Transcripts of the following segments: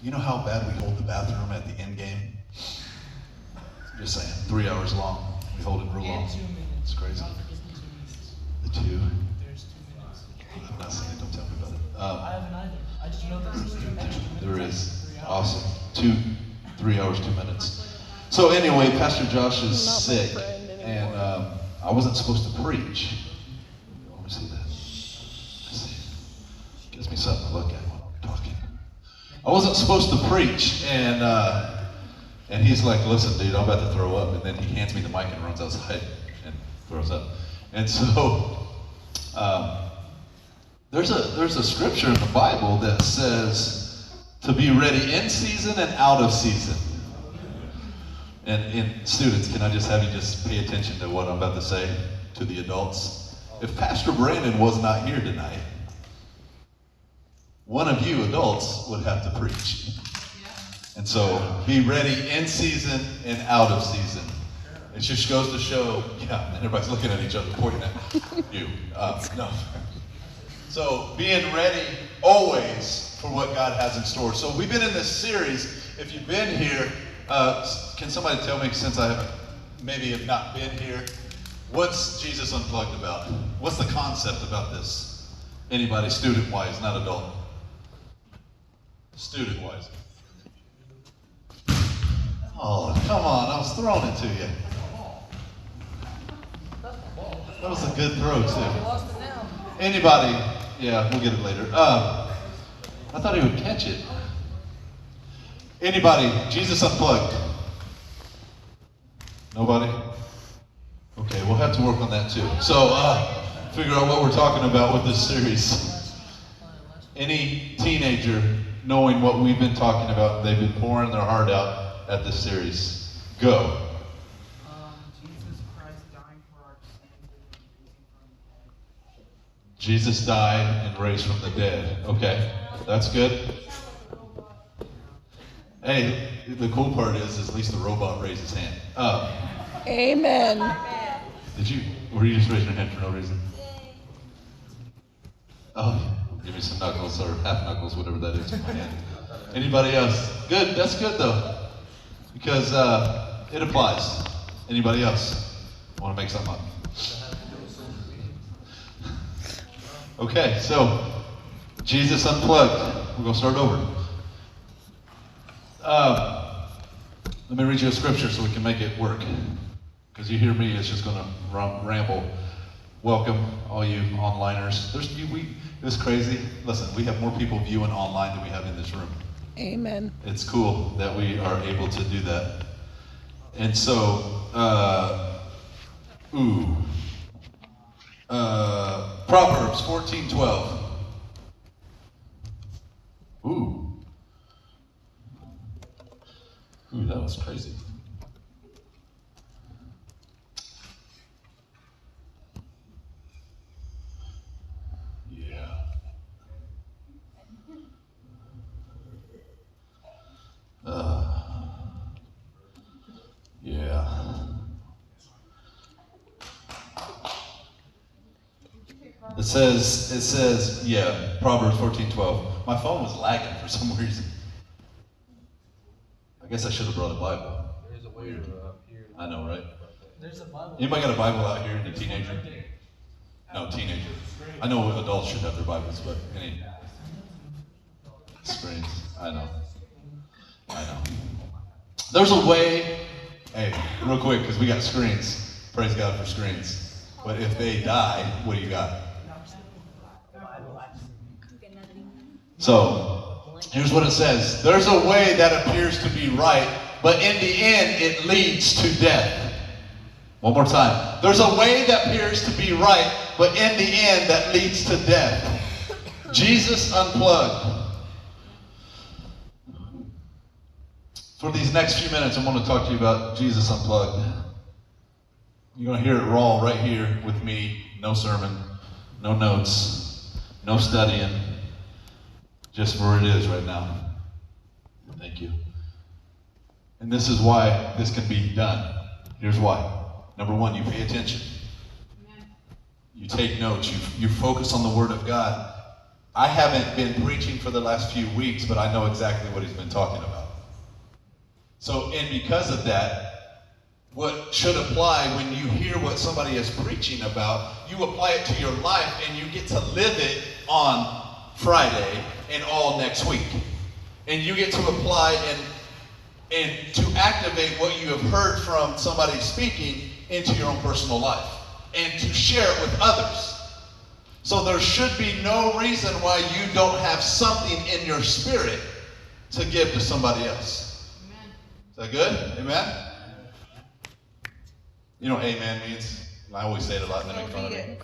You know how bad we hold the bathroom at the end game? Just saying, 3 hours long. We hold it real long. 2 minutes. It's crazy. The 2? There's 2 minutes. I've not seen it, don't tell me about it. I haven't either. I just know that there's 2 extra minutes. There is. 3 hours. Awesome. 3 hours, 2 minutes. So anyway, Pastor Josh is sick, and I wasn't supposed to preach. Let me see that. Let's see. Gives me something to look at when we're talking. I wasn't supposed to preach, and he's like, listen, dude, I'm about to throw up. And then he hands me the mic and runs outside and throws up. And so there's a scripture in the Bible that says to be ready in season and out of season. And students, can I just have you just pay attention to what I'm about to say to the adults? If Pastor Branden was not here tonight, one of you adults would have to preach. And so be ready in season and out of season. It just goes to show, yeah, and everybody's looking at each other, pointing at you. No. So being ready always for what God has in store. So we've been in this series. If you've been here, can somebody tell me, since I maybe have not been here, what's Jesus Unplugged about? What's the concept about this? Anybody, student-wise, not adult? Student-wise. Oh, come on, I was throwing it to you. That was a good throw, too. Anybody? Yeah, we'll get it later. I thought he would catch it. Anybody? Jesus Unplugged? Nobody? Okay, we'll have to work on that too. So, figure out what we're talking about with this series. Any teenager knowing what we've been talking about, they've been pouring their heart out at this series. Go. Jesus Christ dying for our sins and raising from the dead. Jesus died and raised from the dead. Okay, that's good. Hey, the cool part is at least the robot raised his hand. Amen. Were you just raising your hand for no reason? Oh, give me some knuckles or half knuckles, whatever that is in my hand. Anybody else? Good, that's good though. Because it applies. Anybody else want to make something up? Okay, so Jesus Unplugged. We're going to start over. Let me read you a scripture so we can make it work. Because you hear me, it's just going to ramble. Welcome, all you onliners. It's crazy. Listen, we have more people viewing online than we have in this room. Amen. It's cool that we are able to do that. And so, Proverbs 14:12. Ooh, that was crazy. It says, Proverbs 14:12. My phone was lagging for some reason. I guess I should have brought a Bible. There's a way up here. I know, right? There's a Bible. Anybody got a Bible out here? The teenager? No, teenager. I know adults should have their Bibles, but any screens. I know. There's a way. Hey, real quick, because we got screens. Praise God for screens. But if they die, what do you got? So, here's what it says. There's a way that appears to be right, but in the end, it leads to death. One more time. There's a way that appears to be right, but in the end, that leads to death. Jesus Unplugged. For these next few minutes, I want to talk to you about Jesus Unplugged. You're going to hear it raw right here with me. No sermon, no notes, no studying. Just where it is right now. Thank you. And this is why this can be done. Here's why. Number one, you pay attention. You take notes. You focus on the Word of God. I haven't been preaching for the last few weeks, but I know exactly what he's been talking about. So, and because of that, what should apply when you hear what somebody is preaching about, you apply it to your life and you get to live it on Friday and all next week. And you get to apply and to activate what you have heard from somebody speaking into your own personal life and to share it with others. So there should be no reason why you don't have something in your spirit to give to somebody else. Amen. Is that good? Amen? You know what amen means? I always say it a lot and they make fun of me.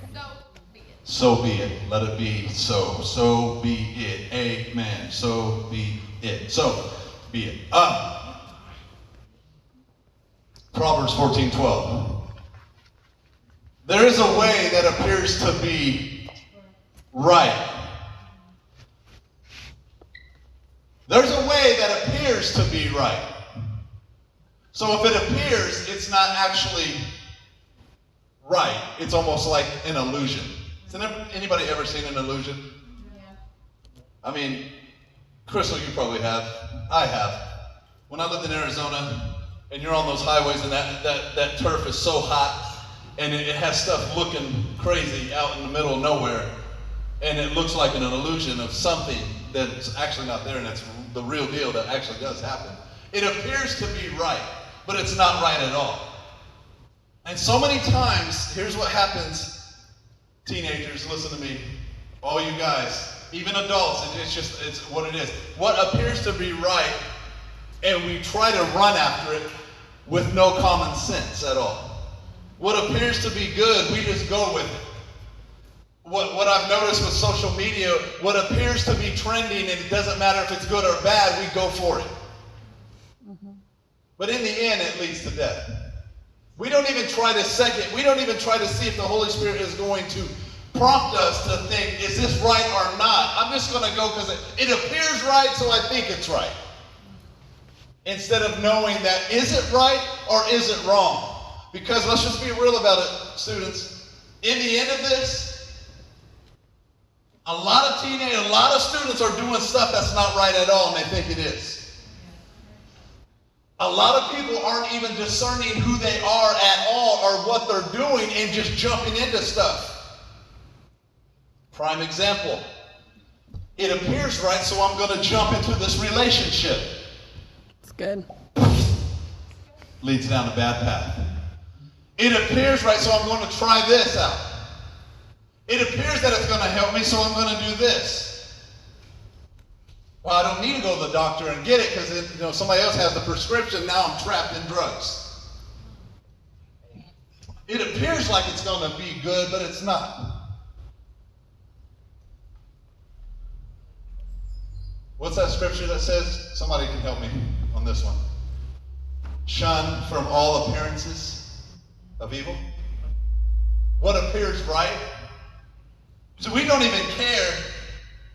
So be it. Let it be so. So be it. Amen. So be it. So be it. Proverbs 14:12. There is a way that appears to be right. There's a way that appears to be right. So if it appears, it's not actually right. It's almost like an illusion. Has anybody ever seen an illusion? Yeah. I mean, Crystal, you probably have. I have. When I lived in Arizona, and you're on those highways, and that turf is so hot, and it has stuff looking crazy out in the middle of nowhere, and it looks like an illusion of something that's actually not there, and it's the real deal that actually does happen. It appears to be right, but it's not right at all. And so many times, here's what happens. Teenagers, listen to me. All you guys, even adults, it's what it is. What appears to be right, and we try to run after it with no common sense at all. What appears to be good, we just go with it. What I've noticed with social media, what appears to be trending, and it doesn't matter if it's good or bad, we go for it. Mm-hmm. But in the end, it leads to death. We don't even try to see if the Holy Spirit is going to prompt us to think, is this right or not? I'm just going to go because it appears right, so I think it's right. Instead of knowing that, is it right or is it wrong? Because let's just be real about it, students. In the end of this, a lot of students are doing stuff that's not right at all, and they think it is. A lot of people aren't even discerning who they are at all or what they're doing and just jumping into stuff. Prime example. It appears right, so I'm going to jump into this relationship. It's good. Leads down a bad path. It appears right, so I'm going to try this out. It appears that it's going to help me, so I'm going to do this. Well, I don't need to go to the doctor and get it because somebody else has the prescription. Now I'm trapped in drugs. It appears like it's going to be good, but it's not. What's that scripture that says? Somebody can help me on this one. Shun from all appearances of evil. What appears right? So we don't even care.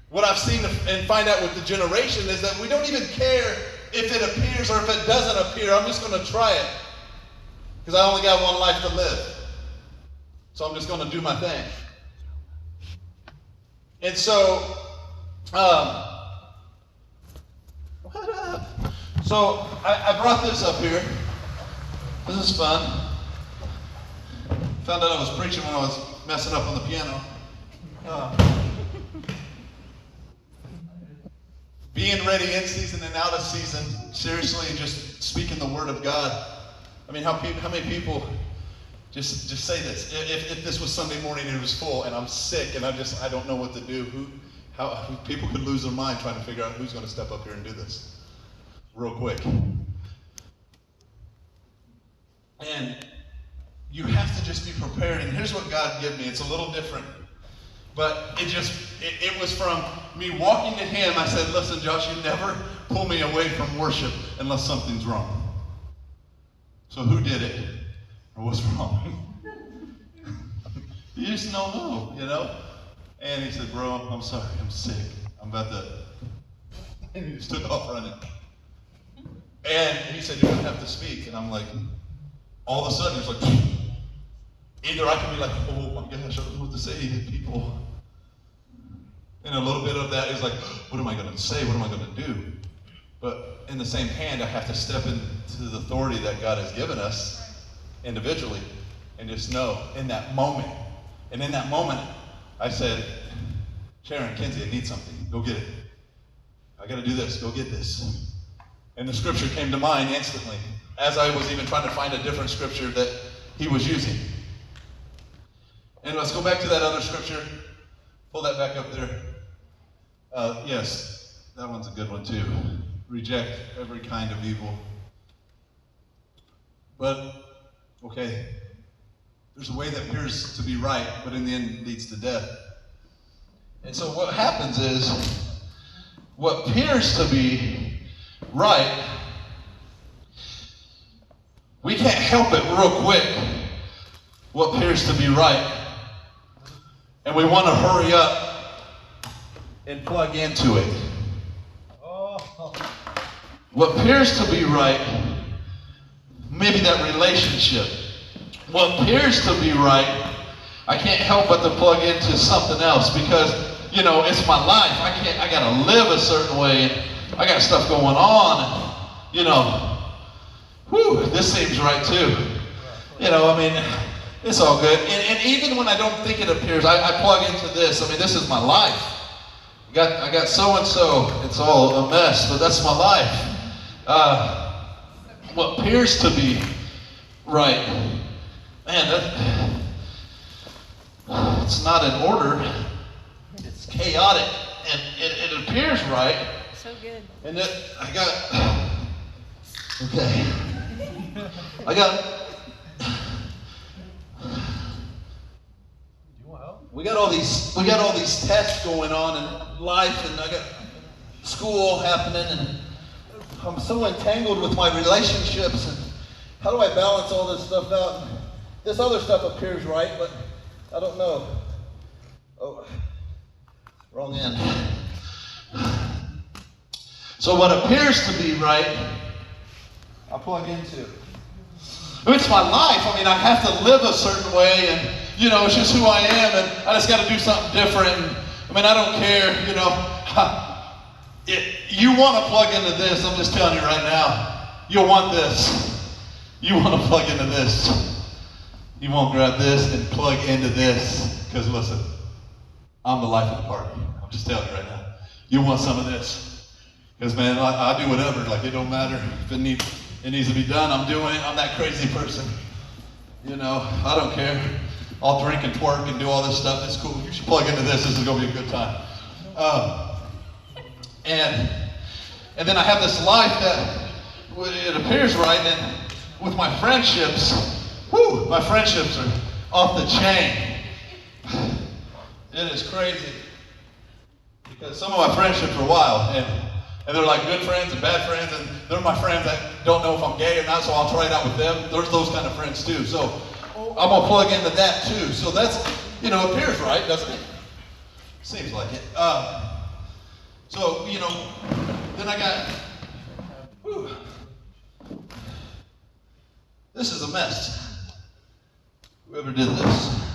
What I've seen and find out with the generation is that we don't even care if it appears or if it doesn't appear. I'm just going to try it because I only got one life to live. So I'm just going to do my thing. And so, I brought this up here. This is fun. Found out I was preaching when I was messing up on the piano. Being ready in season and out of season, seriously, just speaking the word of God. I mean, how many people just say this? If this was Sunday morning and it was full and I'm sick and I don't know what to do, how people could lose their mind trying to figure out who's going to step up here and do this real quick. And you have to just be prepared. And here's what God gave me. It's a little different. But it was from me walking to him. I said, listen, Josh, you never pull me away from worship unless something's wrong. So who did it? Or what's wrong? You just don't know, And he said, bro, I'm sorry, I'm sick. I'm about to... And he just took off running. And he said, you're going to have to speak. And I'm like, all of a sudden, it's like... Either I can be like, oh my gosh, I don't know what to say to people. And a little bit of that is like, what am I going to say? What am I going to do? But in the same hand, I have to step into the authority that God has given us individually and just know in that moment. And in that moment, I said, Sharon, Kinsey, I need something. Go get it. I got to do this. Go get this. And the scripture came to mind instantly as I was even trying to find a different scripture that he was using. And let's go back to that other scripture. Pull that back up there. Yes, that one's a good one too. Reject every kind of evil. But, okay, there's a way that appears to be right, but in the end leads to death. And so what happens is, what appears to be right, we can't help it real quick, what appears to be right. And we want to hurry up and plug into it. What appears to be right, maybe that relationship. What appears to be right, I can't help but to plug into something else because, you know, it's my life. I gotta live a certain way. And I got stuff going on. You know, this seems right too. You know, I mean, it's all good. And even when I don't think it appears, I plug into this. I mean, this is my life. I got so-and-so. It's all a mess, but that's my life. What appears to be right, man, it's not in order. It's chaotic, and it appears right. So good. And we got all these tests going on in life, and I got school happening, and I'm so entangled with my relationships, and how do I balance all this stuff out? And this other stuff appears right, but I don't know. Oh, wrong end. So what appears to be right, I plug into. It's my life. I mean, I have to live a certain way, and you know, it's just who I am, and I just got to do something different. And, I mean, I don't care, you know. You want to plug into this, I'm just telling you right now. You'll want this. You want to plug into this. You won't grab this and plug into this. Because listen, I'm the life of the party. I'm just telling you right now. You want some of this. Because, man, I do whatever. Like, it don't matter. If it needs to be done, I'm doing it. I'm that crazy person. You know, I don't care. I'll drink and twerk and do all this stuff. It's cool. You should plug into this. This is going to be a good time. And then I have this life that it appears right. And with my friendships, my friendships are off the chain. It is crazy. Because some of my friendships are wild. And they're like good friends and bad friends. And they're my friends that don't know if I'm gay or not, so I'll try it out with them. There's those kind of friends too. So I'm going to plug into that too. So that's, you know, appears right, doesn't it? Seems like it. So, you know, then I got, this is a mess. Whoever did this.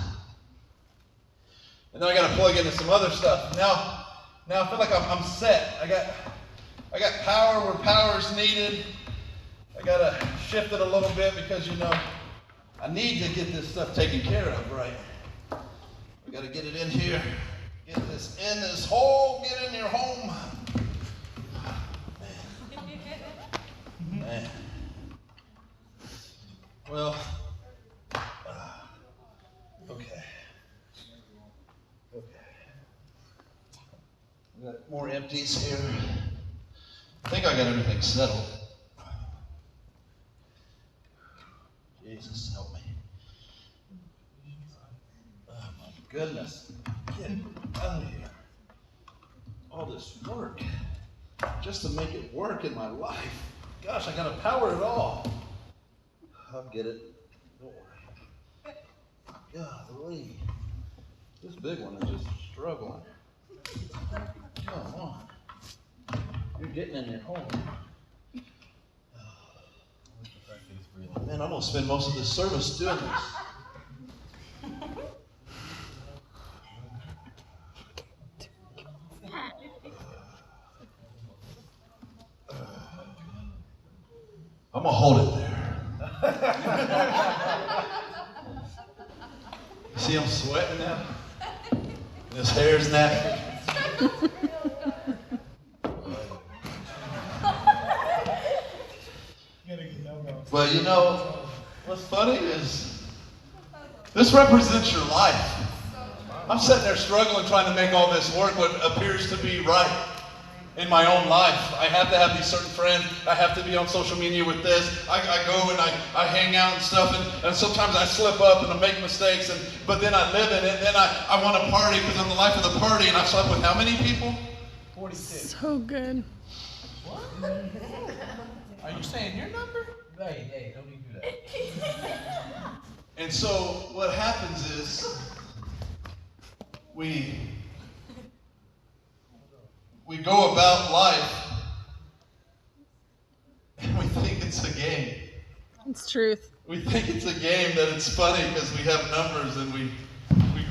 And then I got to plug into some other stuff. Now I feel like I'm set. I got power where power is needed. I got to shift it a little bit because, you know, I need to get this stuff taken care of, right? We got to get it in here. Get this in this hole. Get in your home. Man. Well, okay. We got more empties here. I think I got everything settled. Jesus, help me. Oh my goodness. Get out of here. All this work just to make it work in my life. Gosh, I gotta power it all. I'll get it. Don't worry. Golly. This big one is just struggling. Come on. You're getting in your home. Man, I'm going to spend most of this service doing this. I'm gonna hold it there. See him sweating now? His hair's nappy. Well, you know, what's funny is this represents your life. I'm sitting there struggling trying to make all this work, what appears to be right in my own life. I have to have these certain friends. I have to be on social media with this. I go and I hang out and stuff, and sometimes I slip up and I make mistakes, but then I live in it. Then I want to party because I'm the life of the party, and I've slept with how many people? 46. So good. What? Are you saying your number? Hey, don't even do that. And so what happens is we go about life and we think it's a game. It's truth. We think it's a game, that it's funny because we have numbers and we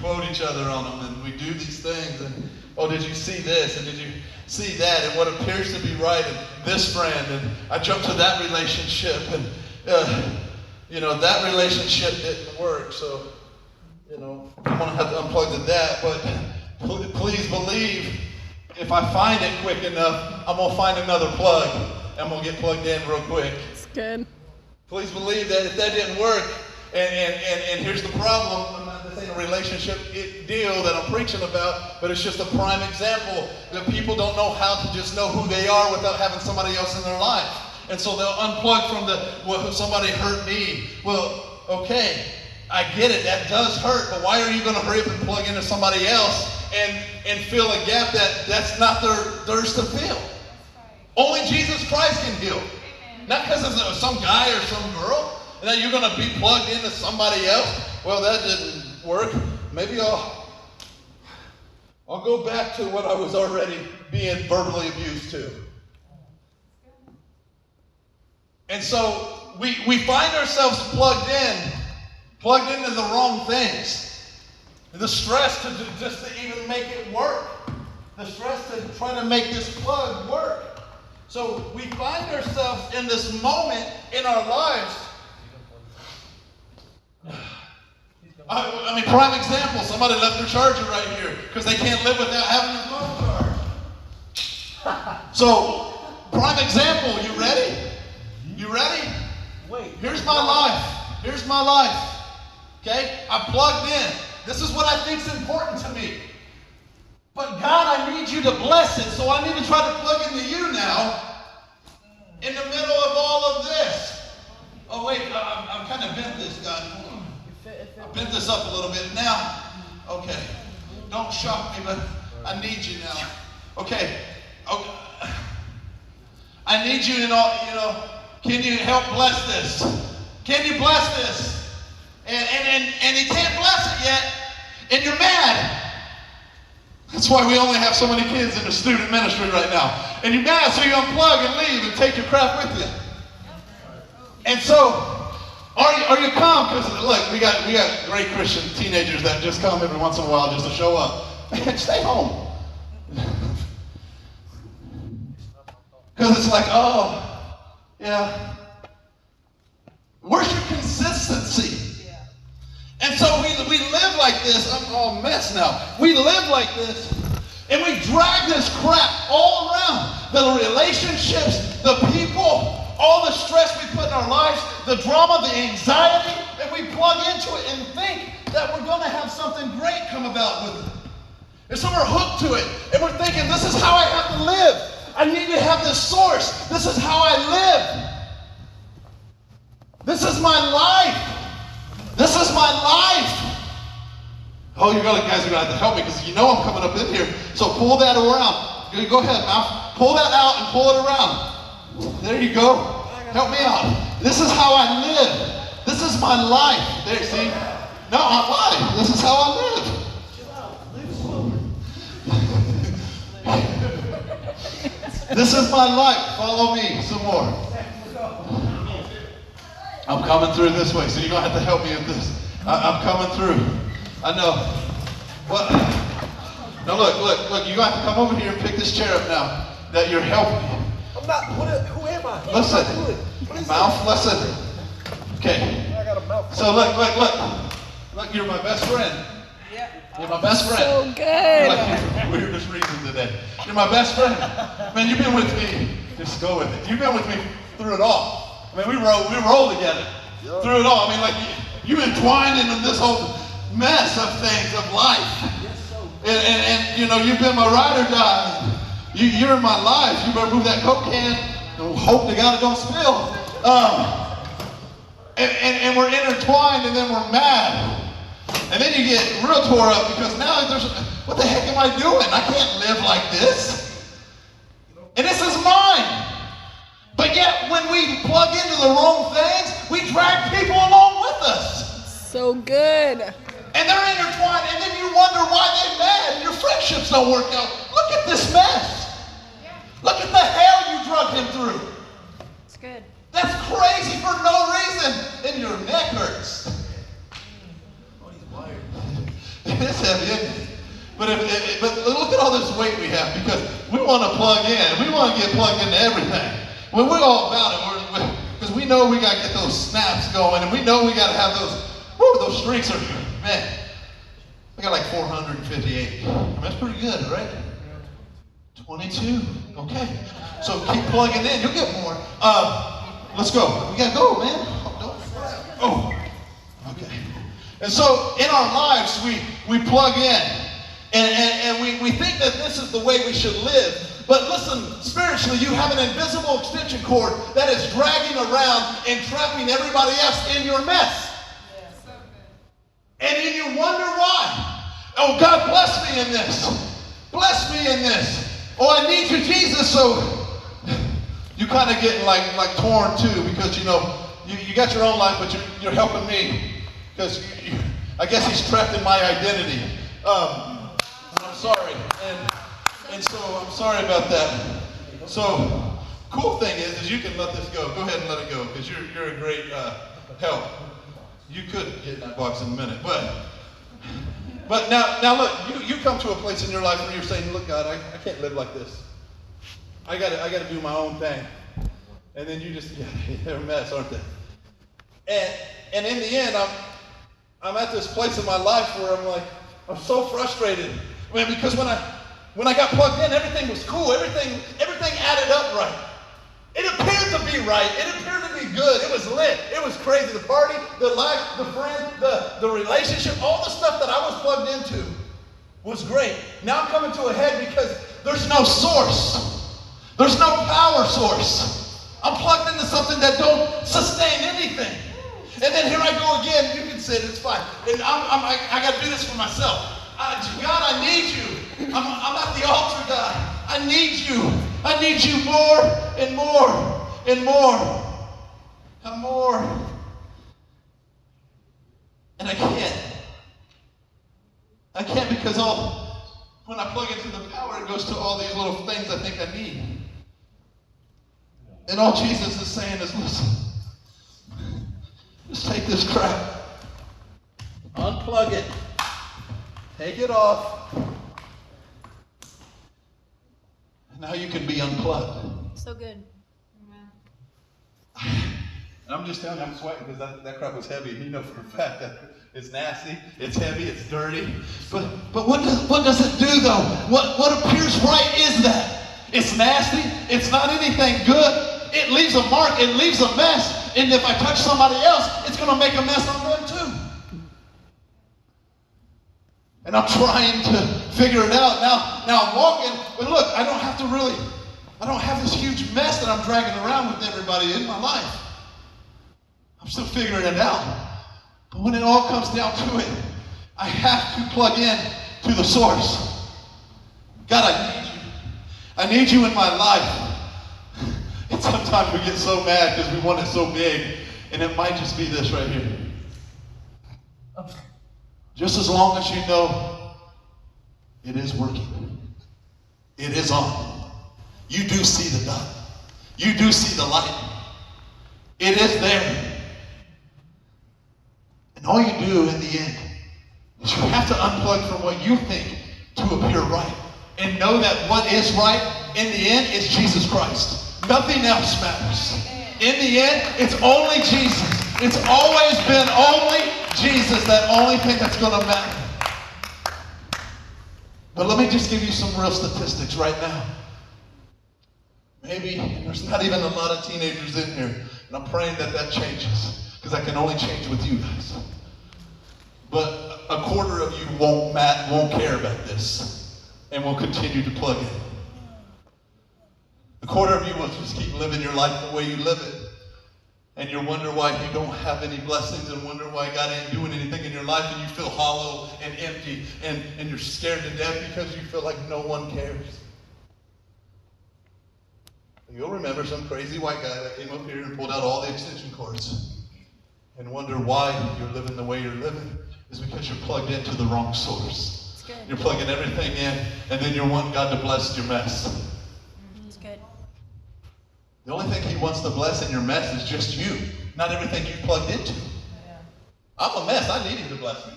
quote each other on them and we do these things and, oh, did you see this and did you see that and what appears to be right and this friend and I jumped to that relationship and that relationship didn't work, so I'm gonna have to unplug that. But please believe, if I find it quick enough, I'm gonna find another plug. I'm gonna get plugged in real quick. It's good. Please believe that if that didn't work, and here's the problem, this ain't a relationship deal that I'm preaching about, but it's just a prime example that people don't know how to just know who they are without having somebody else in their life. And so they'll unplug from somebody hurt me. Well, okay, I get it, that does hurt, but why are you gonna hurry up and plug into somebody else and fill a gap that's not theirs to fill? Only Jesus Christ can heal. Not because of some guy or some girl, and that you're going to be plugged into somebody else. Well, that didn't work. Maybe I'll go back to what I was already being verbally abused to. And so we find ourselves plugged into the wrong things. The stress just to even make it work. The stress to try to make this plug work. So we find ourselves in this moment in our lives. I mean, prime example, somebody left their charger right here because they can't live without having their phone charged. So, prime example, you ready? You ready? Wait. Here's my life. Here's my life. Okay? I'm plugged in. This is what I think is important to me. But God, I need you to bless it, so I need to try to plug into you now in the middle of all of this. Oh wait, I'm kind of bent this, God. I bent this up a little bit. Now, okay, don't shock me, but I need you now. Okay, I need you in all, can you help bless this? Can you bless this? And he can't bless it yet, and you're mad. That's why we only have so many kids in the student ministry right now. And you're mad, so you unplug and leave and take your crap with you. And so, are you calm? Because look, we got great Christian teenagers that just come every once in a while just to show up. Man, stay home. Because it's like, oh, yeah. Where's your consistency? And so we live like this. I'm all a mess now. We live like this, and we drag this crap all around. The relationships, the people, all the stress we put in our lives, the drama, the anxiety, and we plug into it and think that we're going to have something great come about with it. And so we're hooked to it, and we're thinking, this is how I have to live. I need to have this source. This is how I live. This is my life. This is my life. Oh, guys are going to have to help me because I'm coming up in here. So pull that around. Go ahead, mouth. Pull that out and pull it around. There you go. Help me out. This is how I live. This is my life. There, see? No, I'm lying. This is how I live. This is my life. Follow me some more. I'm coming through this way, so you're going to have to help me with this. I'm coming through. I know. What? Now look, you're going to have to come over here and pick this chair up now that you're helping me. I'm not. Who am I? Listen. What is Mouth, listen. Okay. I got a mouth. So look. Look, you're my best friend. Yeah. You're my best friend. So You're good. like the weirdest reason today. You're my best friend. Man, you've been with me. Just go with it. You've been with me through it all. I mean, we roll together through it all. I mean, like you entwined into this whole mess of things of life. And you know, you've been my ride or die. You're in my life. You better move that Coke can and hope to God it don't spill. And we're intertwined, and then we're mad. And then you get real tore up because now what the heck am I doing? I can't live like this. And this is mine. But yet, when we plug into the wrong things, we drag people along with us. So good. And they're intertwined, and then you wonder why they're mad and your friendships don't work out. Look at this mess. Look at the hell you drug him through. It's good. That's crazy for no reason. And your neck hurts. It's heavy, isn't it? But look at all this weight we have because we want to plug in. We want to get plugged into everything. When we're all about it, because we know we got to get those snaps going, and we know we got to have those streaks are, man. I got like 458. I mean, that's pretty good, right? 22. Okay. So keep plugging in. You'll get more. Let's go. We got to go, man. Oh. Okay. And so in our lives, we plug in. And we think that this is the way we should live. But listen, spiritually, you have an invisible extension cord that is dragging around and trapping everybody else in your mess. And then you wonder why. Oh, God, bless me in this. Bless me in this. Oh, I need you, Jesus. So you kind of getting like torn too because, you know, you got your own life, but you're helping me. Because I guess he's trapped in my identity. I'm sorry. And so I'm sorry about that. So cool thing is you can let this go. Go ahead and let it go because you're a great help. You could get in that box in a minute. But now look, you come to a place in your life where you're saying, look, God, I can't live like this. I gotta do my own thing. And then you just, they're a mess, aren't they? And in the end, I'm at this place in my life where I'm like, I'm so frustrated. I mean, because when I got plugged in, everything was cool. Everything added up right. It appeared to be right. It appeared to be good. It was lit. It was crazy. The party, the life, the friends, the relationship, all the stuff that I was plugged into was great. Now I'm coming to a head because there's no source. There's no power source. I'm plugged into something that don't sustain anything. And then here I go again. You can sit. It's fine. And I got to do this for myself. God, I need you. I'm at the altar, God. I need you. I need you more and more and more and more. And I can't. I can't because when I plug into the power, it goes to all these little things I think I need. And all Jesus is saying is, listen, just take this crap, unplug it, take it off, and now you can be unplugged. So good. And I'm just telling you, I'm sweating because that crap was heavy. You know for a fact that it's nasty, it's heavy, it's dirty. But what does it do though? What appears right is that it's nasty. It's not anything good. It leaves a mark. It leaves a mess. And if I touch somebody else, it's going to make a mess on them too. And I'm trying to figure it out. Now I'm walking, but look, I don't have this huge mess that I'm dragging around with everybody in my life. I'm still figuring it out. But when it all comes down to it, I have to plug in to the source. God, I need you. I need you in my life. And sometimes we get so mad because we want it so big, and it might just be this right here. Just as long as you know it is working. It is on. You do see the dot. You do see the light. It is there. And all you do in the end is you have to unplug from what you think to appear right. And know that what is right in the end is Jesus Christ. Nothing else matters. In the end, it's only Jesus. It's always been only Jesus, that only thing that's going to matter. But let me just give you some real statistics right now. Maybe there's not even a lot of teenagers in here, and I'm praying that that changes, because I can only change with you guys. But a quarter of you won't care about this, and will continue to plug in. A quarter of you will just keep living your life the way you live it. And you wonder why you don't have any blessings, and wonder why God ain't doing anything in your life, and you feel hollow and empty, and you're scared to death because you feel like no one cares. You'll remember some crazy white guy that came up here and pulled out all the extension cords and wonder why you're living the way you're living. Is because you're plugged into the wrong source. You're plugging everything in, and then you're wanting God to bless your mess. It's good. The only thing he wants to bless in your mess is just you, not everything you've plugged into. Yeah. I'm a mess. I need him to bless me.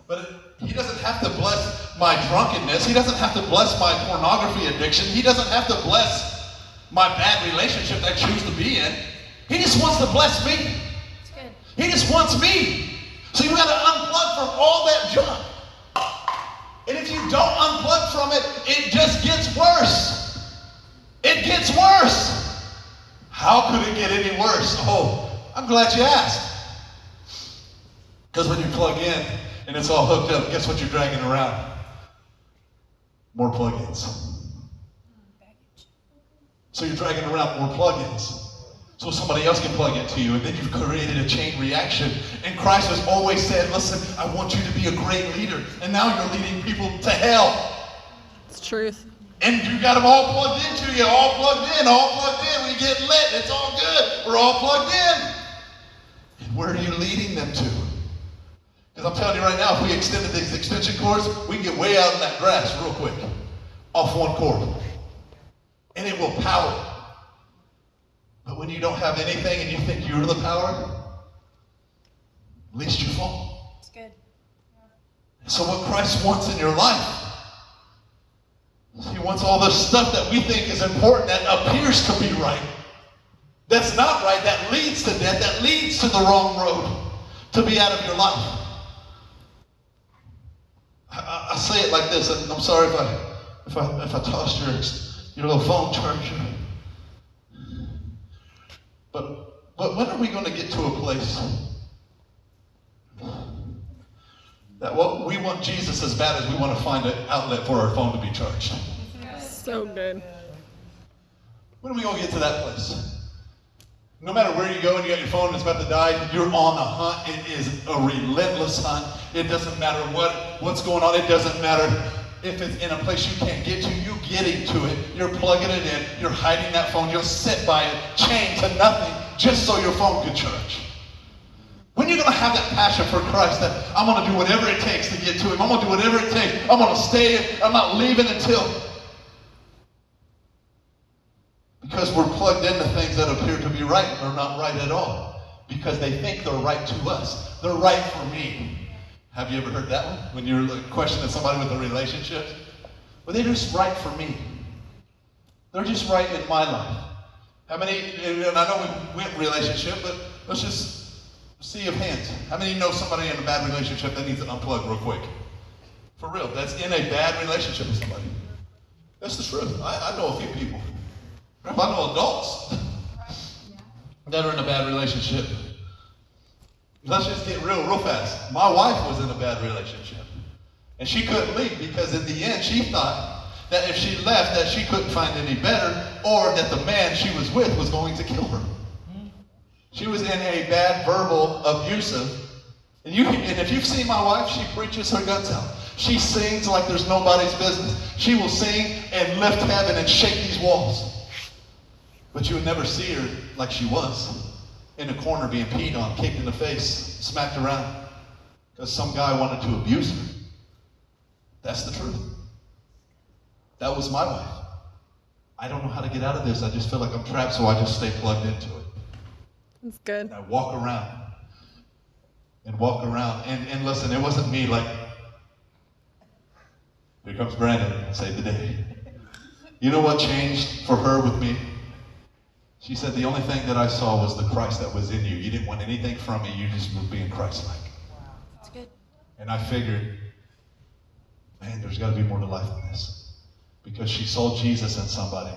But he doesn't have to bless my drunkenness. He doesn't have to bless my pornography addiction. He doesn't have to bless my bad relationship that I choose to be in. He just wants to bless me. It's good. He just wants me. So you've got to unplug from all that junk. And if you don't unplug from it, it just gets worse. It gets worse. How could it get any worse? Oh, I'm glad you asked. Because when you plug in and it's all hooked up, guess what you're dragging around? More plugins. So you're dragging around more plugins. So somebody else can plug into you, and then you've created a chain reaction. And Christ has always said, listen, I want you to be a great leader. And now you're leading people to hell. It's truth. And you got them all plugged into you, all plugged in, all plugged in. We get lit, it's all good. We're all plugged in. And where are you leading them to? Because I'm telling you right now, if we extended these extension cords, we can get way out in that grass real quick. Off one cord. And it will power. But when you don't have anything and you think you're the power, at least you fall. It's good. So what Christ wants in your life, he wants all this stuff that we think is important, that appears to be right, that's not right, that leads to death, that leads to the wrong road, to be out of your life. I say it like this, and I'm sorry if I tossed your little phone charger. But when are we going to get to a place that what we want Jesus as bad as we want to find an outlet for our phone to be charged? So good. When are we going to get to that place? No matter where you go and you got your phone and it's about to die, you're on the hunt. It is a relentless hunt. It doesn't matter what's going on. It doesn't matter if it's in a place you can't get to. You getting to it. You're plugging it in. You're hiding that phone. You'll sit by it, chained to nothing, just so your phone can charge. When you're going to have that passion for Christ, that I'm going to do whatever it takes to get to him. I'm going to do whatever it takes. I'm going to stay in. I'm not leaving until. Because we're plugged into things that appear to be right or not right at all. Because they think they're right to us. They're right for me. Have you ever heard that one? When you're questioning somebody with a relationship? Well, they're just right for me. They're just right in my life. How many, and I know we went relationship, but let's just see of hands. How many know somebody in a bad relationship that needs to unplug real quick? For real, that's in a bad relationship with somebody. That's the truth. I know a few people. I know adults that are in a bad relationship. Let's just get real fast. My wife was in a bad relationship. And she couldn't leave because in the end she thought that if she left that she couldn't find any better, or that the man she was with was going to kill her. She was in a bad verbal abusive. And if you've seen my wife, she preaches her guts out. She sings like there's nobody's business. She will sing and lift heaven and shake these walls. But you would never see her like she was, in a corner being peed on, kicked in the face, smacked around, because some guy wanted to abuse her. That's the truth. That was my wife. I don't know how to get out of this. I just feel like I'm trapped, so I just stay plugged into it. That's good. And I walk around. And listen, it wasn't me like, here comes Branden, save the day. You know what changed for her with me? She said, the only thing that I saw was the Christ that was in you. You didn't want anything from me. You just were being Christ-like. That's good. And I figured, man, there's got to be more to life than this. Because she saw Jesus in somebody.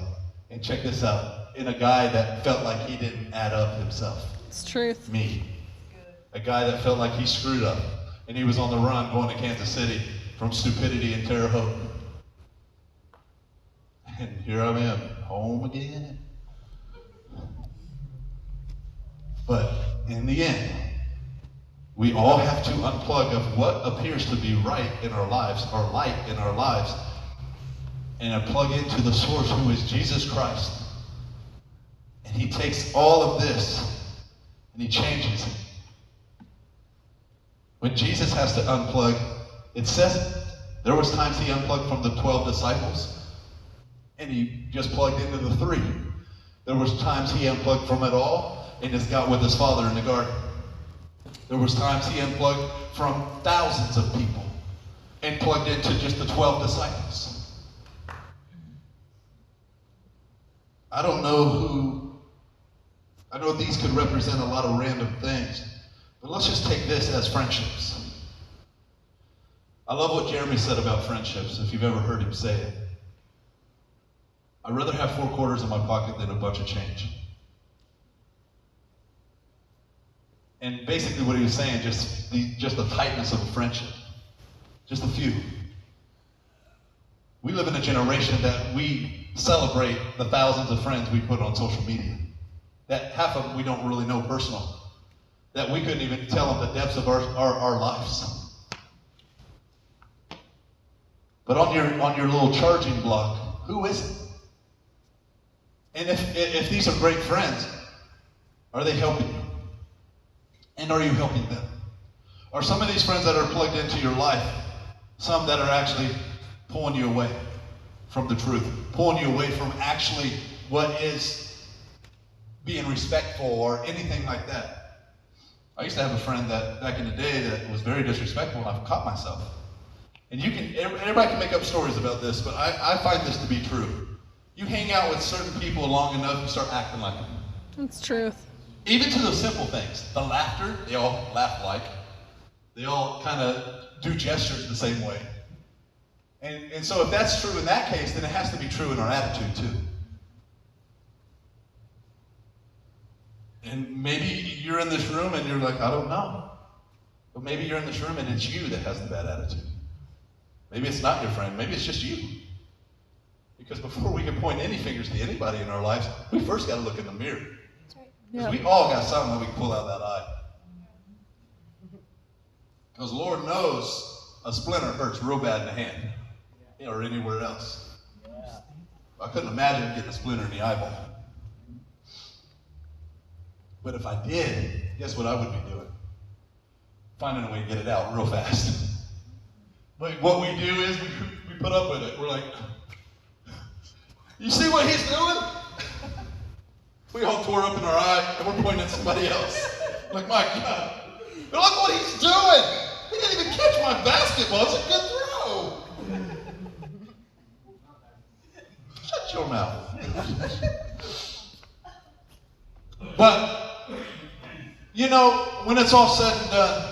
And check this out, in a guy that felt like he didn't add up himself. It's truth. Me. A guy that felt like he screwed up. And he was on the run going to Kansas City from stupidity and Terre Haute. And here I am, home again. But in the end, we all have to unplug of what appears to be right in our lives, or light in our lives, and plug into the source, who is Jesus Christ. And he takes all of this and he changes it. When Jesus has to unplug, it says there was times he unplugged from the 12 disciples and he just plugged into the 3. There was times he unplugged from it all and just got with his Father in the garden. There was times he unplugged from thousands of people and plugged into just the 12 disciples. I know these could represent a lot of random things, but let's just take this as friendships. I love what Jeremy said about friendships, if you've ever heard him say it. I'd rather have 4 quarters in my pocket than a bunch of change. And basically what he was saying, just the tightness of a friendship. Just a few. We live in a generation that we celebrate the thousands of friends we put on social media. That half of them we don't really know personal. That we couldn't even tell them the depths of our lives. But on your little charging block, who is it? And if these are great friends, are they helping you? And are you helping them? Are some of these friends that are plugged into your life, some that are actually pulling you away from the truth, pulling you away from actually what is being respectful or anything like that? I used to have a friend that back in the day that was very disrespectful, and I've caught myself. And everybody can make up stories about this, but I find this to be true. You hang out with certain people long enough, you start acting like them. It's truth. Even to the simple things. The laughter, they all laugh alike. They all kind of do gestures the same way. And so if that's true in that case, then it has to be true in our attitude too. And maybe you're in this room and you're like, I don't know. But maybe you're in this room and it's you that has the bad attitude. Maybe it's not your friend, maybe it's just you. Because before we can point any fingers to anybody in our lives, we first got to look in the mirror. That's right. Because we all got something that we can pull out of that eye. Because Lord knows a splinter hurts real bad in the hand. Or anywhere else. I couldn't imagine getting a splinter in the eyeball. But if I did, guess what I would be doing? Finding a way to get it out real fast. But what we do is we put up with it. We're like, you see what he's doing? We all tore up in our eye and we're pointing at somebody else. Like, my God. But look what he's doing. He didn't even catch my basketball. It's a good throw. Shut your mouth. But, you know, when it's all said and done,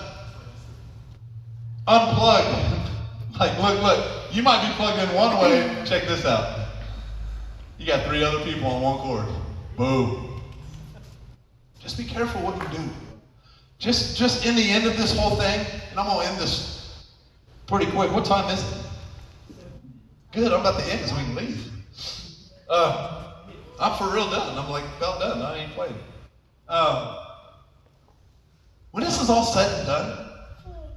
unplug. Like, look, you might be plugged in one way. Check this out. You got 3 other people on one cord. Boom. Just be careful what you do. Just in the end of this whole thing, and I'm going to end this pretty quick. What time is it? Good, I'm about to end so we can leave. I'm for real done. I'm like about done. I ain't playing. When this is all said and done,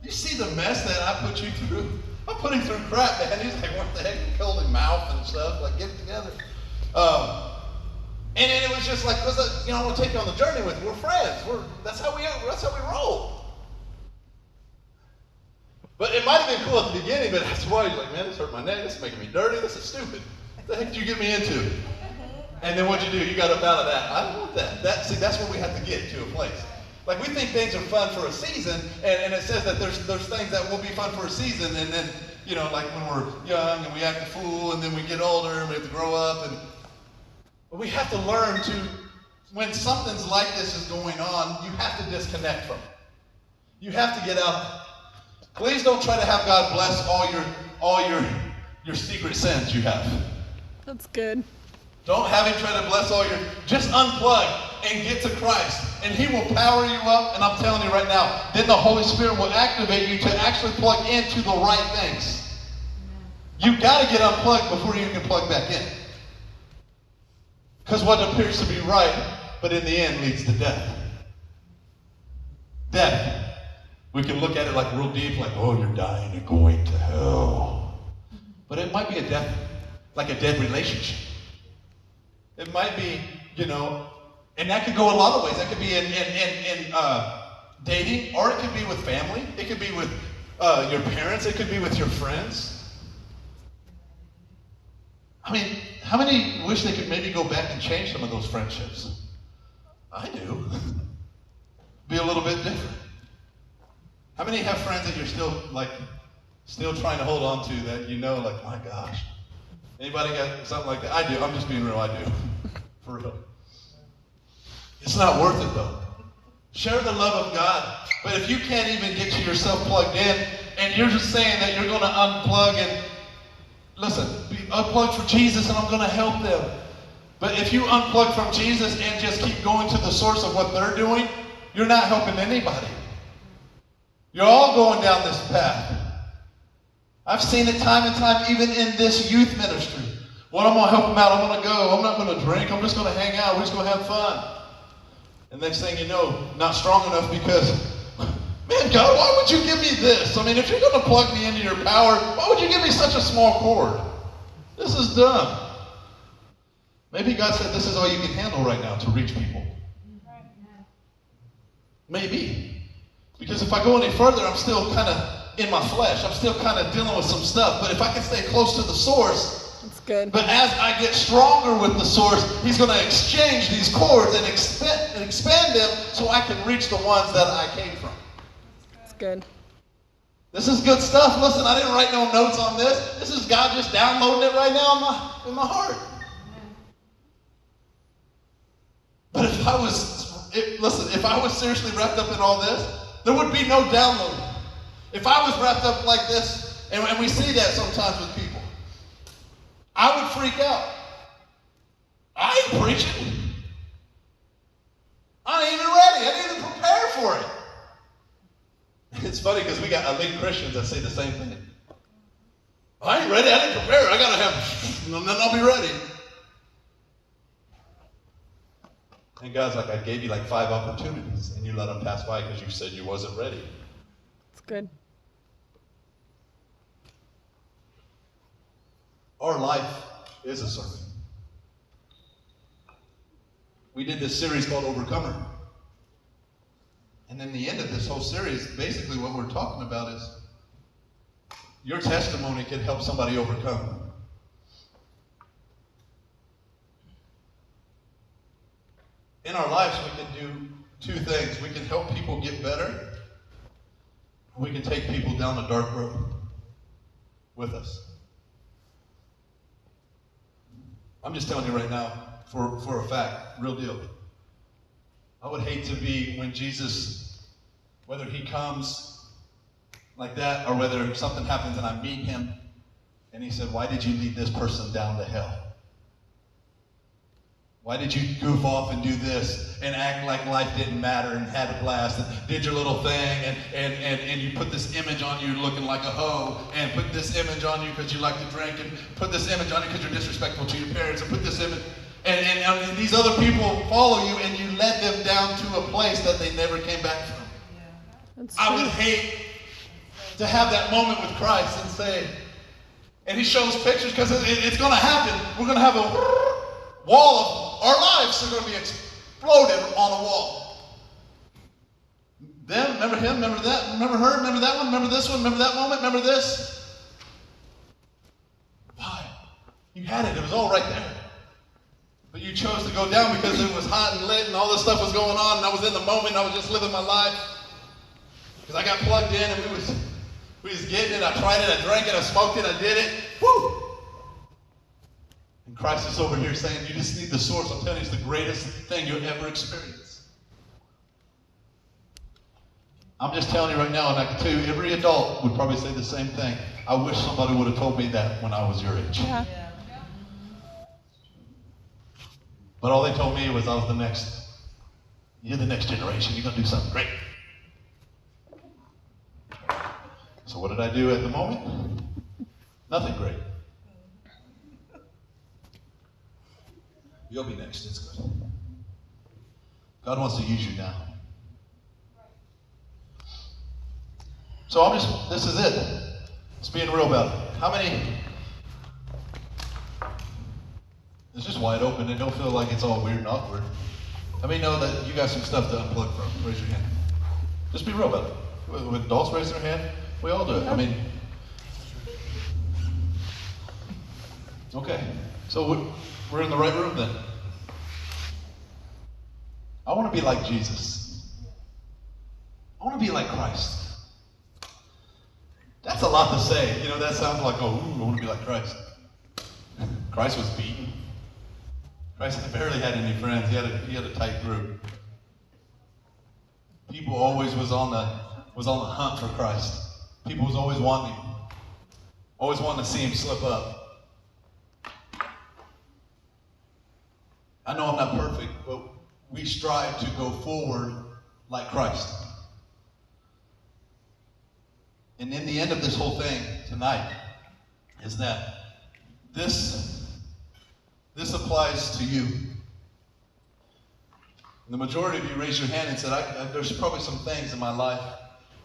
you see the mess that I put you through? I'm putting through crap, man. He's like, what the heck? You killed him mouth and stuff. Like, get it together. And then it was just like, I want to take you on the journey with you. We're friends. That's how we roll. But it might have been cool at the beginning, but after a while, you're like, man, this hurt my neck. This is making me dirty. This is stupid. What the heck did you get me into? And then what'd you do? You got up out of that. I don't want that. That's where we have to get to a place. Like, we think things are fun for a season, and it says that there's things that will be fun for a season, and then, like when we're young and we act a fool, and then we get older and we have to grow up, but we have to learn to when something's like this is going on, you have to disconnect from it. You have to get out. Please don't try to have God bless all your secret sins you have. That's good. Don't have him try to bless all your, just unplug and get to Christ. And he will power you up, and I'm telling you right now, then the Holy Spirit will activate you to actually plug into the right things. You've got to get unplugged before you can plug back in. Because what appears to be right, but in the end leads to death. Death. We can look at it like real deep, like, oh, you're dying, you're going to hell. But it might be a death, like a dead relationship. It might be, and that could go a lot of ways. That could be in dating, or it could be with family. It could be with your parents. It could be with your friends. I mean, how many wish they could maybe go back and change some of those friendships? I do. Be a little bit different. How many have friends that you're still trying to hold on to that like, my gosh. Anybody got something like that? I do. I'm just being real. I do. For real. It's not worth it, though. Share the love of God. But if you can't even get yourself plugged in, and you're just saying that you're going to unplug and, listen, be unplugged for Jesus and I'm going to help them. But if you unplug from Jesus and just keep going to the source of what they're doing, you're not helping anybody. You're all going down this path. I've seen it time and time, even in this youth ministry. Well, I'm going to help them out. I'm going to go. I'm not going to drink. I'm just going to hang out. We're just going to have fun. And next thing you know, not strong enough because, man, God, why would you give me this? I mean, if you're going to plug me into your power, why would you give me such a small cord? This is dumb. Maybe God said this is all you can handle right now to reach people. Maybe. Because if I go any further, I'm still kind of in my flesh. I'm still kind of dealing with some stuff. But if I can stay close to the source, that's good. But as I get stronger with the source, he's going to exchange these cords and expand them so I can reach the ones that I came from. That's good. This is good stuff. Listen, I didn't write no notes on this. This is God just downloading it right now in my heart. But if I was seriously wrapped up in all this, there would be no downloading. If I was wrapped up like this, and we see that sometimes with people, I would freak out. I ain't preaching. I ain't even ready. I didn't even prepare for it. It's funny because we got elite Christians that say the same thing. I ain't ready. I didn't prepare. I got to have, then I'll be ready. And God's like, I gave you like 5 opportunities, and you let them pass by because you said you wasn't ready. It's good. Our life is a sermon. We did this series called Overcomer. And in the end of this whole series, basically what we're talking about is your testimony can help somebody overcome. In our lives, we can do 2 things. We can help people get better. We can take people down a dark road with us. I'm just telling you right now, for a fact, real deal. I would hate to be when Jesus, whether he comes like that or whether something happens and I meet him and he said, why did you lead this person down to hell? Why did you goof off and do this and act like life didn't matter and had a blast and did your little thing and you put this image on you looking like a hoe and put this image on you because you like to drink and put this image on you because you're disrespectful to your parents and put this image and these other people follow you and you led them down to a place that they never came back from. That's I true. would hate to have that moment with Christ and say, and he shows pictures because it's going to happen. We're going to have a wall of our lives are going to be exploded on a wall. Them, remember him, remember that, remember her, remember that one, remember this one, remember that moment, remember this. Why? You had it. It was all right there. But you chose to go down because it was hot and lit and all this stuff was going on and I was in the moment. I was just living my life. Because I got plugged in and we was getting it. I tried it. I drank it. I smoked it. I did it. Woo! And Christ is over here saying, you just need the source. I'm telling you, it's the greatest thing you'll ever experience. I'm just telling you right now, and I can tell you, every adult would probably say the same thing. I wish somebody would have told me that when I was your age. Yeah. But all they told me was I was the next, you're the next generation. You're going to do something great. So what did I do at the moment? Nothing great. You'll be next. It's good. God wants to use you now. So this is it. It's being real about it. How many? It's just wide open and don't feel like it's all weird and awkward. How many know that you got some stuff to unplug from? Raise your hand. Just be real about it. When adults raise their hand, we all do it. I mean, okay. So we're in the right room then. I want to be like Jesus. I want to be like Christ. That's a lot to say. You know, that sounds like, oh, I want to be like Christ. Christ was beaten. Christ barely had any friends. He had a tight group. People always was on the hunt for Christ. People was always wanting to see him slip up. I know I'm not perfect, but we strive to go forward like Christ. And in the end of this whole thing tonight is that this applies to you. And the majority of you raised your hand and said, there's probably some things in my life,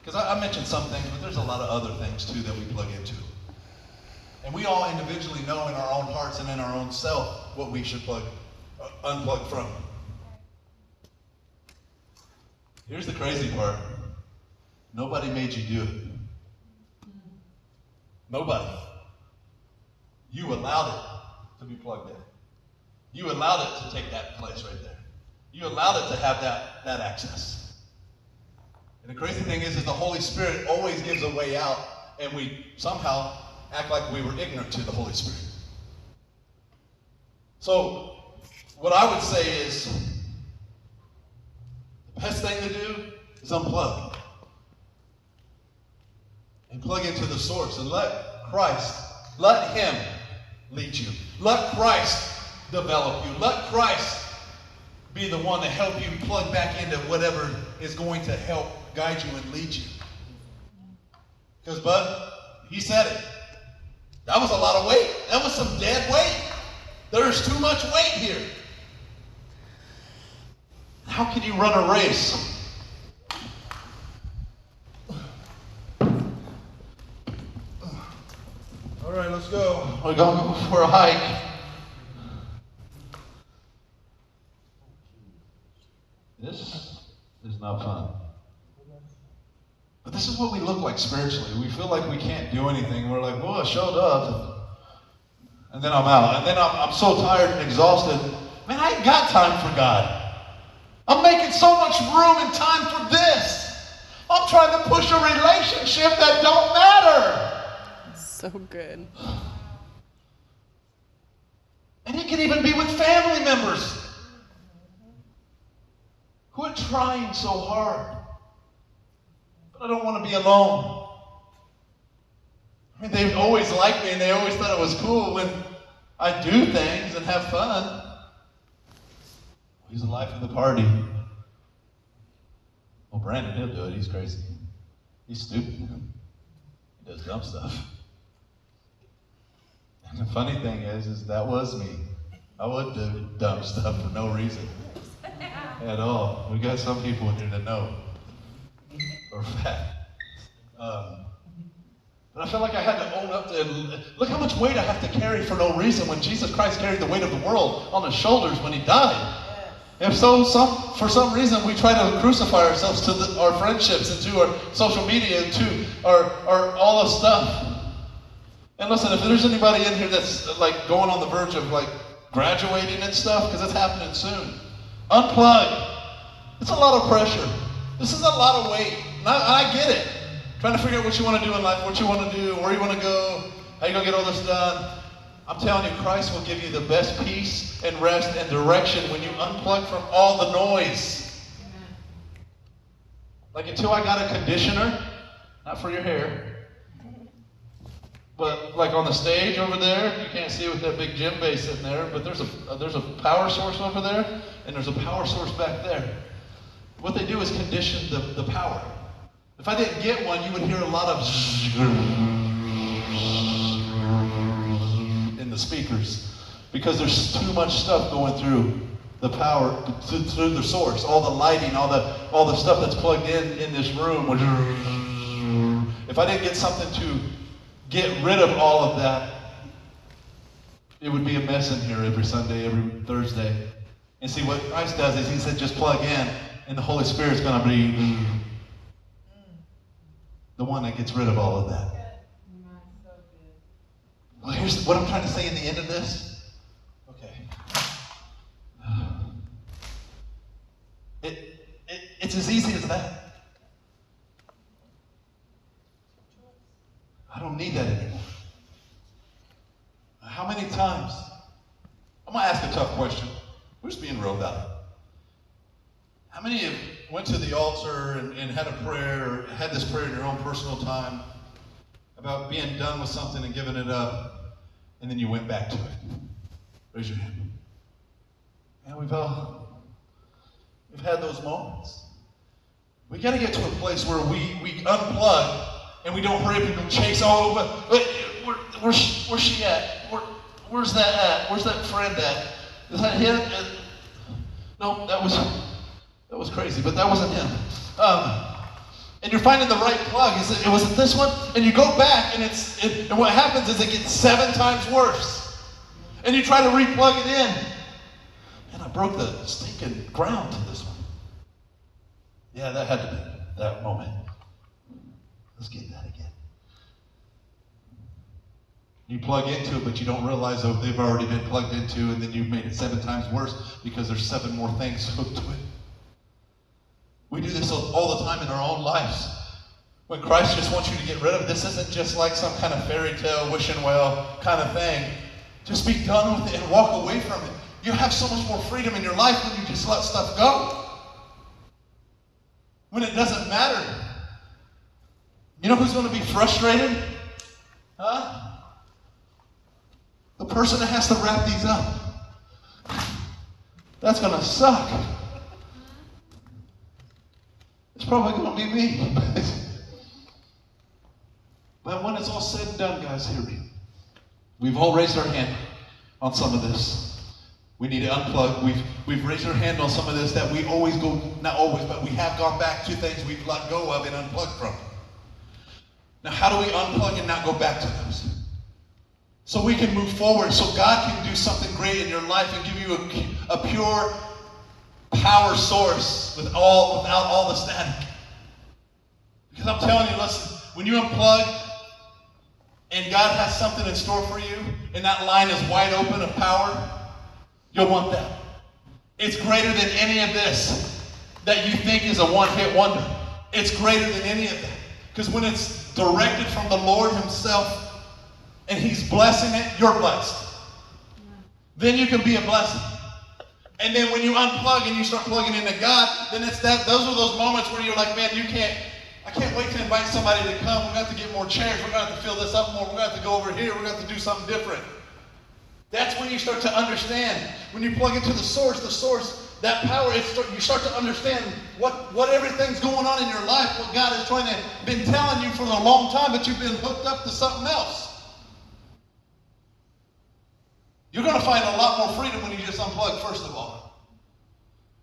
because I mentioned some things, but there's a lot of other things too that we plug into. And we all individually know in our own hearts and in our own self what we should unplug from. Here's the crazy part. Nobody made you do it. Nobody. You allowed it to be plugged in. You allowed it to take that place right there. You allowed it to have that access. And the crazy thing is the Holy Spirit always gives a way out, and we somehow act like we were ignorant to the Holy Spirit. So, what I would say is, the best thing to do is unplug. And plug into the source and let Him lead you. Let Christ develop you. Let Christ be the one to help you plug back into whatever is going to help guide you and lead you. Because, bud, he said it. That was a lot of weight. That was some dead weight. There's too much weight here. How can you run a race? All right, let's go. We're going to go for a hike. This is not fun. But this is what we look like spiritually. We feel like we can't do anything. We're like, well, I showed up. And then I'm out. And then I'm so tired and exhausted. Man, I ain't got time for God. I'm making so much room and time for this. I'm trying to push a relationship that don't matter. So good. And it can even be with family members. Quit trying so hard. But I don't want to be alone. I mean, they always liked me and they always thought it was cool when I do things and have fun. He's the life of the party. Well, Branden, he'll do it. He's crazy. He's stupid. He does dumb stuff. And the funny thing is that was me. I would do dumb stuff for no reason at all. We got some people in here that know for a fact. But I felt like I had to own up to it. Look how much weight I have to carry for no reason when Jesus Christ carried the weight of the world on his shoulders when he died. And so for some reason we try to crucify ourselves to our friendships and to our social media and to our all of stuff. And listen, if there's anybody in here that's like going on the verge of like graduating and stuff, because it's happening soon, unplug. It's a lot of pressure. This is a lot of weight. And I get it. Trying to figure out what you want to do in life, what you want to do, where you want to go, how you going to get all this done. I'm telling you, Christ will give you the best peace and rest and direction when you unplug from all the noise. Like until I got a conditioner, not for your hair, but like on the stage over there, you can't see it with that big gym bass in there, but there's a power source over there, and there's a power source back there. What they do is condition the power. If I didn't get one, you would hear a lot of in the speakers, because there's too much stuff going through the power, through the source, all the lighting, all the stuff that's plugged in this room. If I didn't get something to get rid of all of that, it would be a mess in here every Sunday, every Thursday. And see, what Christ does is he said, just plug in, and the Holy Spirit's going to be the one that gets rid of all of that. Well, here's what I'm trying to say in the end of this. Okay. It's as easy as that. I don't need that anymore. How many times? I'm going to ask a tough question. We're just being real about it. How many of you went to the altar and had a prayer, or had this prayer in your own personal time about being done with something and giving it up, and then you went back to it? Raise your hand. And we've had those moments. We got to get to a place where we unplug and we don't hurry up and go chase all over. Where's she at? Where's that at? Where's that friend at? Is that him? No, that was crazy, but that wasn't him. And you're finding the right plug. It wasn't this one, and you go back, and and what happens is it gets 7 times worse. And you try to replug it in, and I broke the stinking ground to this one. Yeah, that had to be that moment. Let's get that again. You plug into it, but you don't realize that they've already been plugged into, and then you've made it 7 times worse because there's 7 more things hooked to it. We do this all the time in our own lives. When Christ just wants you to get rid of it, this isn't just like some kind of fairy tale, wishing well kind of thing. Just be done with it and walk away from it. You have so much more freedom in your life when you just let stuff go. When it doesn't matter. You know who's going to be frustrated? Huh? The person that has to wrap these up. That's going to suck. It's probably going to be me. But when it's all said and done, guys, hear me. We've all raised our hand on some of this. We need to unplug. We've raised our hand on some of this that we always go, not always, but we have gone back to things we've let go of and unplugged from. Now, how do we unplug and not go back to those? So we can move forward, so God can do something great in your life and give you a pure power source without all the static. Because I'm telling you, listen, when you unplug and God has something in store for you, and that line is wide open of power, you'll want that. It's greater than any of this that you think is a one-hit wonder. It's greater than any of that. Because when it's directed from the Lord himself and he's blessing it, you're blessed. Then you can be a blessing. And then when you unplug and you start plugging into God, then those are those moments where you're like, man, I can't wait to invite somebody to come. We're going to have to get more chairs. We're going to have to fill this up more. We're going to have to go over here. We're going to have to do something different. That's when you start to understand. When you plug into the source, that power, you start to understand what everything's going on in your life, what God is been telling you for a long time, but you've been hooked up to something else. You're going to find a lot more freedom when you just unplug, first of all.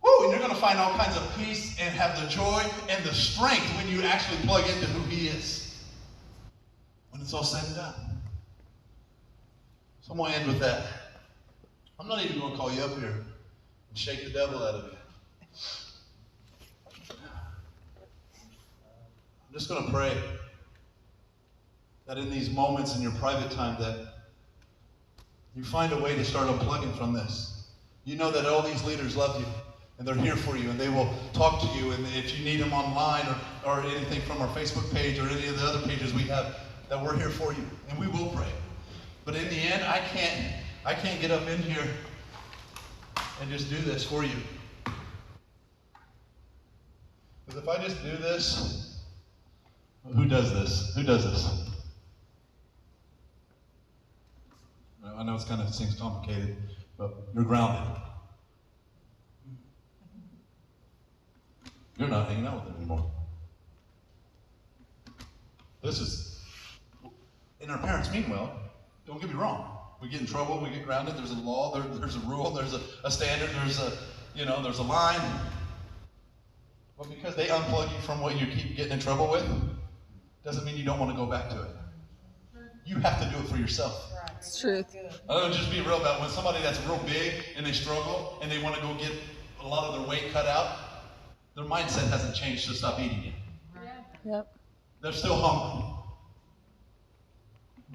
Woo, and you're going to find all kinds of peace and have the joy and the strength when you actually plug into who he is. When it's all said and done. So I'm going to end with that. I'm not even going to call you up here and shake the devil out of you. I'm just going to pray that in these moments in your private time that you find a way to start unplugging from this. You know that all these leaders love you, and they're here for you, and they will talk to you, and if you need them online or anything from our Facebook page or any of the other pages we have, that we're here for you, and we will pray. But in the end, I can't get up in here and just do this for you. Because if I just do this, who does this? Who does this? I know it kind of seems complicated, but you're grounded. You're not hanging out with them anymore. This is, and our parents mean well. Don't get me wrong. We get in trouble, we get grounded. There's a law, there's a rule, there's a standard, there's a line. But because they unplug you from what you keep getting in trouble with, doesn't mean you don't want to go back to it. You have to do it for yourself. It's truth. I'll just be real about when somebody that's real big and they struggle and they want to go get a lot of their weight cut out, their mindset hasn't changed to stop eating it. Yep. They're still hungry.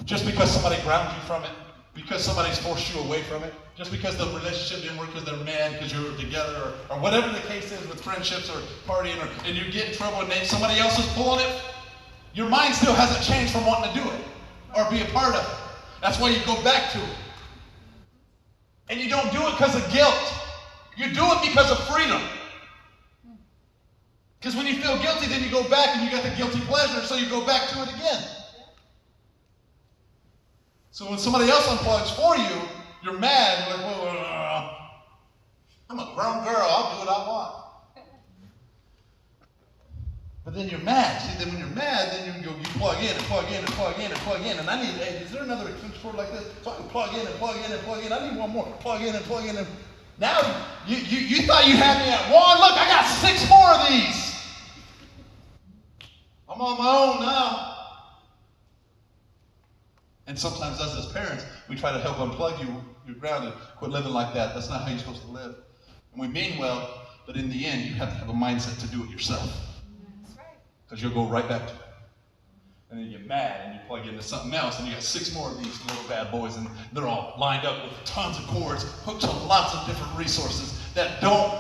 Just because somebody grounds you from it, because somebody's forced you away from it, just because the relationship didn't work because they're mad because you're together, or whatever the case is with friendships or partying, and you get in trouble and somebody else is pulling it, your mind still hasn't changed from wanting to do it or be a part of it. That's why you go back to it. And you don't do it because of guilt. You do it because of freedom. Because when you feel guilty, then you go back and you got the guilty pleasure, so you go back to it again. So when somebody else unplugs for you, you're mad. You're like, well, I'm a grown girl. I'll do what I want. But then you're mad. See, then when you're mad, then you plug in and plug in and plug in and plug in. And I need, hey, is there another extension cord like this? So I can plug in and plug in and plug in. I need one more. Plug in and plug in. And now you thought you had me at one. Look, I got 6 more of these. I'm on my own now. And sometimes us as parents, we try to help unplug you. You're grounded. Quit living like that. That's not how you're supposed to live. And we mean well, but in the end, you have to have a mindset to do it yourself. Because you'll go right back to it. And then you get mad and you plug into something else and you got 6 more of these little bad boys and they're all lined up with tons of cords, hooked on lots of different resources that don't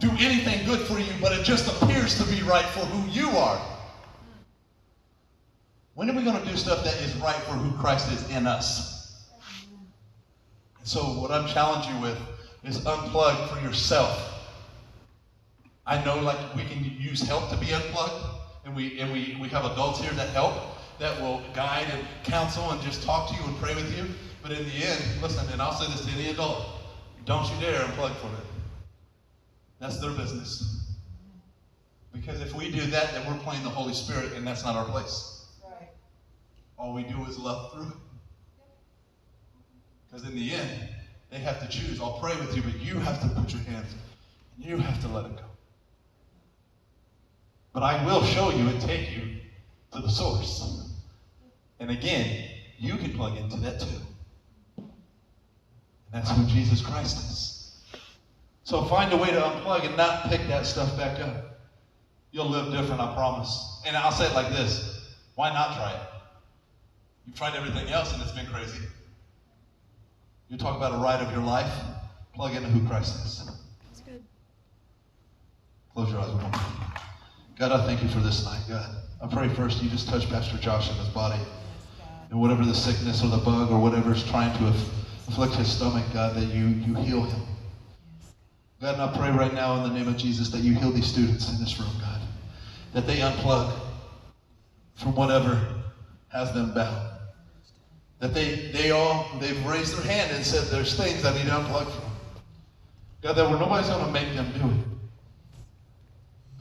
do anything good for you, but it just appears to be right for who you are. When are we going to do stuff that is right for who Christ is in us? And so what I'm challenging you with is unplug for yourself. I know like we can use help to be unplugged. And we have adults here that help, that will guide and counsel and just talk to you and pray with you. But in the end, listen, and I'll say this to any adult, don't you dare unplug from it. That's their business. Because if we do that, then we're playing the Holy Spirit, and that's not our place. Right. All we do is love through it. Because in the end, they have to choose. I'll pray with you, but you have to put your hands, and you have to let it go. But I will show you and take you to the source. And again, you can plug into that too. And that's who Jesus Christ is. So find a way to unplug and not pick that stuff back up. You'll live different, I promise. And I'll say it like this. Why not try it? You've tried everything else and it's been crazy. You talk about a ride of your life, plug into who Christ is. That's good. Close your eyes one more time. God, I thank you for this night, God. I pray first you just touch Pastor Josh in his body. And whatever the sickness or the bug or whatever is trying to afflict his stomach, God, that you heal him. God, and I pray right now in the name of Jesus that you heal these students in this room, God. That they unplug from whatever has them bound. That they've raised their hand and said there's things I need to unplug from. God, that nobody's going to make them do it.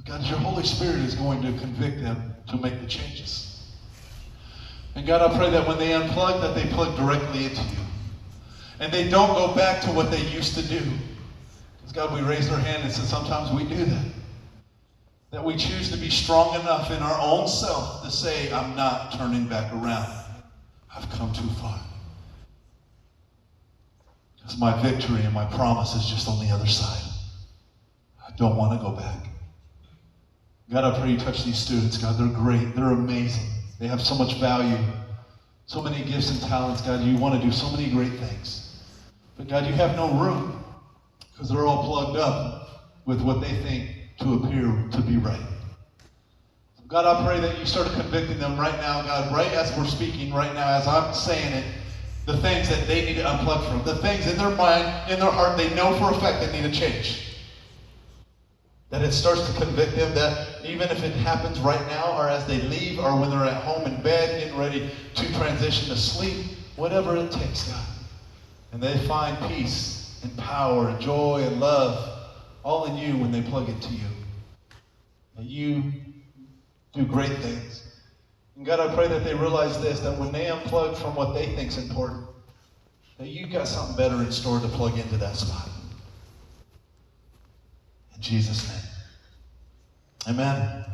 God, your Holy Spirit is going to convict them to make the changes. And God, I pray that when they unplug, that they plug directly into you. And they don't go back to what they used to do. Because God, we raised our hand and said sometimes we do that. That we choose to be strong enough in our own self to say, I'm not turning back around. I've come too far. Because my victory and my promise is just on the other side. I don't want to go back. God, I pray you touch these students. God, they're great. They're amazing. They have so much value, so many gifts and talents. God, you want to do so many great things. But God, you have no room because they're all plugged up with what they think to appear to be right. So God, I pray that you start convicting them right now, God, right as we're speaking right now, as I'm saying it. the things that they need to unplug from, the things in their mind, in their heart, they know for a fact they need to change. That it starts to convict them that even if it happens right now or as they leave or when they're at home in bed getting ready to transition to sleep, whatever it takes, God. And they find peace and power and joy and love all in you when they plug into you. That you do great things. And God, I pray that they realize this, that when they unplug from what they think is important, that you got something better in store to plug into that spot. In Jesus' name. Amen.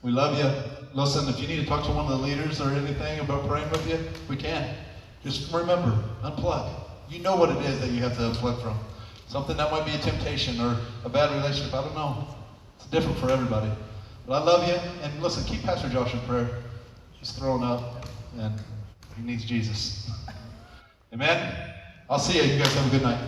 We love you. Listen, if you need to talk to one of the leaders or anything about praying with you, we can. Just remember, unplug. You know what it is that you have to unplug from. Something that might be a temptation or a bad relationship. I don't know. It's different for everybody. But I love you. And listen, keep Pastor Josh in prayer. He's thrown up and he needs Jesus. Amen. I'll see you. You guys have a good night.